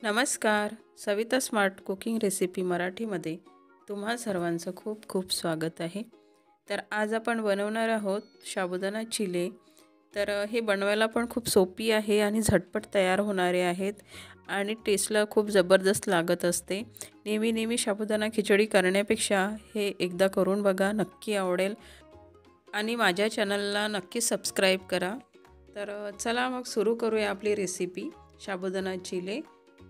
नमस्कार. Savita smart cooking recipe मराठीमध्ये तुम्हा सर्वांचं खूप खूप स्वागत आहे. तर आज आपण बनवणार आहोत साबुदाणा चिले. तर हे बनवायला पण खूप सोपी आहे आणि झटपट तयार होणारे आहेत आणि टेस्टला खूप जबरदस्त लागत असते. नेहमी नेहमी साबुदाणा खिचडी करण्यापेक्षा हे एकदा करून बघा, नक्की आवडेल आणि माझ्या चॅनलला नक्की सबस्क्राईब करा. तर चला मग सुरू करूया आपली रेसिपी साबुदाणा चिले.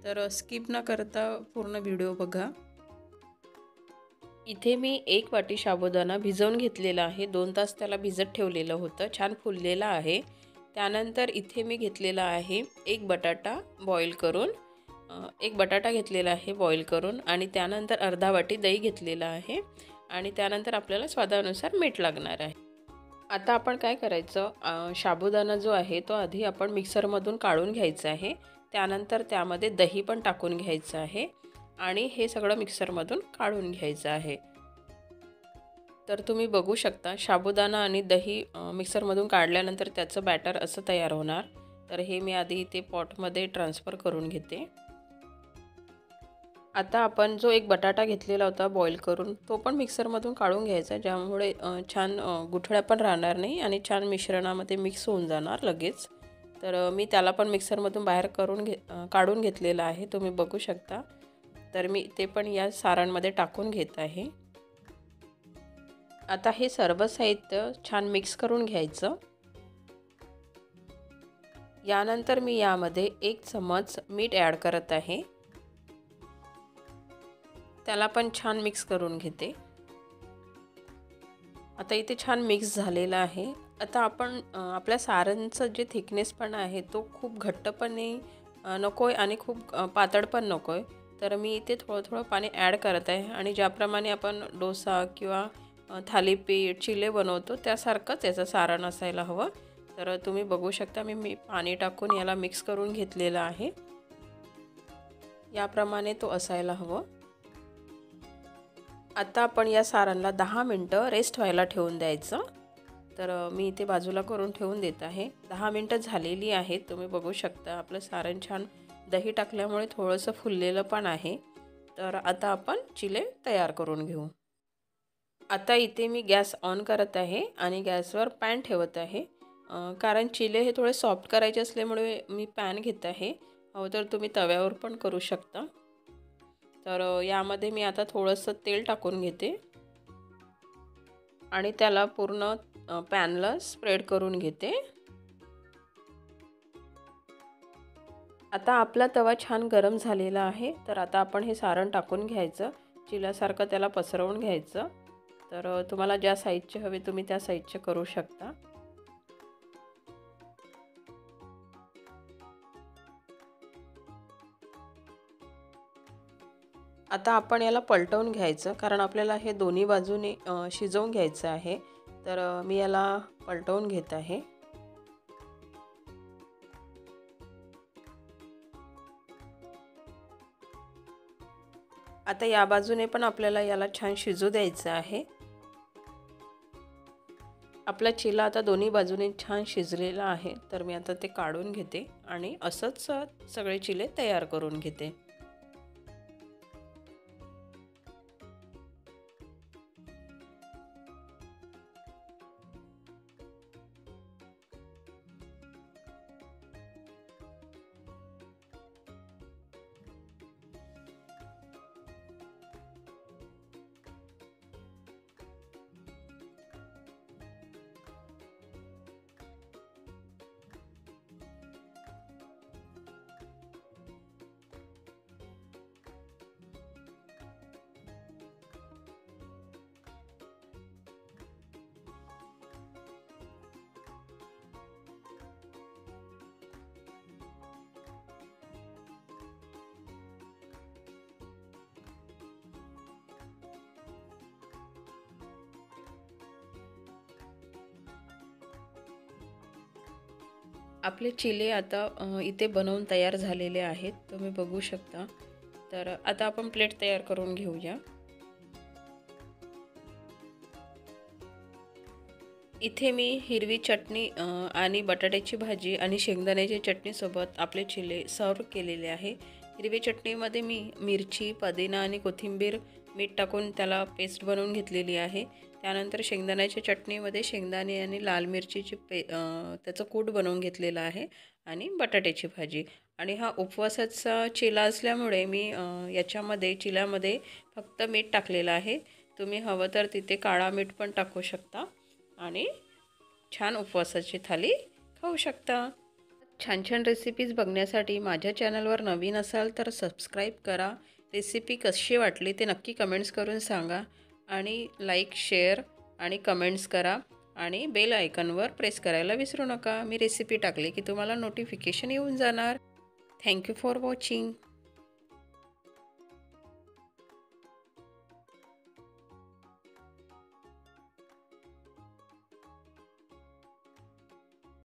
तर स्किप न करता पूर्ण व्हिडिओ बघा. इथे मी 1 वाटी साबुदाणा भिजवून घेतलेला आहे. 2 तास त्याला भिजत ठेवलेलं होतं. छान फुललेला आहे. त्यानंतर इथे मी घेतलेला आहे 1 बटाटा बॉईल करून. 1 बटाटा घेतलेला आहे बॉईल करून आणि त्यानंतर अर्धा वाटी दही घेतलेला आहे आणि त्यानंतर आपल्याला स्वादानुसार मीठ लागणार आहे. आता आपण काय करायचं, साबुदाणा जो आहे तो आधी आपण मिक्सरमधून काढून घ्यायचा आहे. त्यानंतर त्यामध्ये दही पण टाकून घ्यायचं आहे आणि हे सगळं मिक्सरमधून काढून घ्यायचं आहे. तर तुम्ही बघू शकता साबुदाणा आणि दही मिक्सरमधून काढल्यानंतर त्याचं बॅटर असं तयार होणार. तर हे मी आधी ते पॉटमध्ये ट्रान्सफर करून घेते. आता आपण जो 1 बटाटा घेतलेला होता बॉईल करून तो पण मिक्सरमधून काढून घ्यायचा, ज्यामुळे छान गुठळ्या पण राहणार नाही आणि छान मिश्रणामध्ये मिक्स होऊन जाणार लगेच. तर मी त्याला पण मिक्सरमधून बाहेर काढून घेतलेला आहे, तुम्ही बघू शकता. तर मी ते पण या सारणमध्ये टाकून घेत आहे. आता हे सर्व साहित्य छान मिक्स करून घ्यायचं. यानंतर मी यामध्ये 1 चम्मच मीठ ॲड करत आहे. त्याला पण छान मिक्स करून घेते. आता इथे छान मिक्स झालेला आहे. आता आपण आपल्या सारणचं जे थिकनेस पण आहे तो खूप घट्ट पण नको आहे आणि खूप पातळ पण नको आहे. तर मी इथे थोडं थोडं पाणी ॲड करत आहे आणि ज्याप्रमाणे आपण डोसा किंवा थालीपीठ चिले बनवतो त्यासारखंच याचं सारण असायला हवं. तर तुम्ही बघू शकता मी पाणी टाकून याला मिक्स करून घेतलेलं आहे. याप्रमाणे तो असायला हवं. आता आपण या सारणला 10 मिनटं रेस्ट व्हायला ठेवून द्यायचं. तर मी इथे बाजूला करून ठेवून देत आहे. 10 मिनटं झालेली आहेत. तुम्ही बघू शकता आपलं सारण छान दही टाकल्यामुळे थोडंसं फुललेलं पण आहे. तर आता आपण चिले तयार करून घेऊ. आता इथे मी गॅस ऑन करत आहे आणि गॅसवर पॅन ठेवत आहे. कारण चिले हे थोडे सॉफ्ट करायचे असल्यामुळे मी पॅन घेत आहे. तर तुम्ही तव्यावर पण करू शकता. तर यामध्ये मी आता थोडंसं तेल टाकून घेते आणि त्याला पूर्ण पॅनला स्प्रेड करून घेते. आता आपला तवा छान गरम झालेला आहे. तर आता आपण हे सारण टाकून घ्यायचं. चिल्यासारखं त्याला पसरवून घ्यायचं. तर तुम्हाला ज्या साईजचे हवे तुम्ही त्या साईजचे करू शकता. आता आपण याला पलटवून घ्यायचं, कारण आपल्याला हे दोन्ही बाजूने शिजवून घ्यायचं आहे. तर मी याला पलटवून घेत आहे. आता या बाजूने पण आपल्याला याला छान शिजू द्यायचं आहे. आपला चिला आता दोन्ही बाजूने छान शिजलेला आहे. तर मी आता ते काढून घेते आणि असंच सगळे चिले तयार करून घेते. आपले चिले आता इथे बनवून तयार झालेले आहेत, तुम्ही बघू शकता. तर आता आपण प्लेट तयार करून घेऊया. इथे मी हिरवी चटणी आणि बटाट्याची भाजी आणि शेंगदाण्याच्या चटणीसोबत आपले चिले सर्व केलेले आहे. हिरवी चटणीमध्ये मी मिरची, पुदिना आणि कोथिंबीर, मीठ टाकून त्याला पेस्ट बनवून घेतलेली आहे. त्यानंतर शेंगदाण्याच्या चटणीमध्ये शेंगदाणे आणि लाल मिरचीची त्याचं कूट बनवून घेतलेलं आहे आणि बटाट्याची भाजी. आणि हा उपवासाचा चिला असल्यामुळे मी याच्यामध्ये चिल्यामध्ये फक्त मीठ टाकलेलं आहे. तुम्ही हवं तर तिथे काळा मीठ पण टाकू शकता आणि छान उपवासाची थाली खाऊ शकता. छान छान रेसिपीज बघण्यासाठी माझ्या चॅनलवर नवीन असाल तर सबस्क्राईब करा. रेसिपी कशी वाटली ते नक्की कमेंट्स करून सांगा आणि लाईक, शेअर आणि कमेंट्स करा आणि बेल आयकॉनवर प्रेस करायला विसरू नका. मी रेसिपी टाकली की तुम्हाला नोटिफिकेशन येऊन जाणार. Thank you for watching.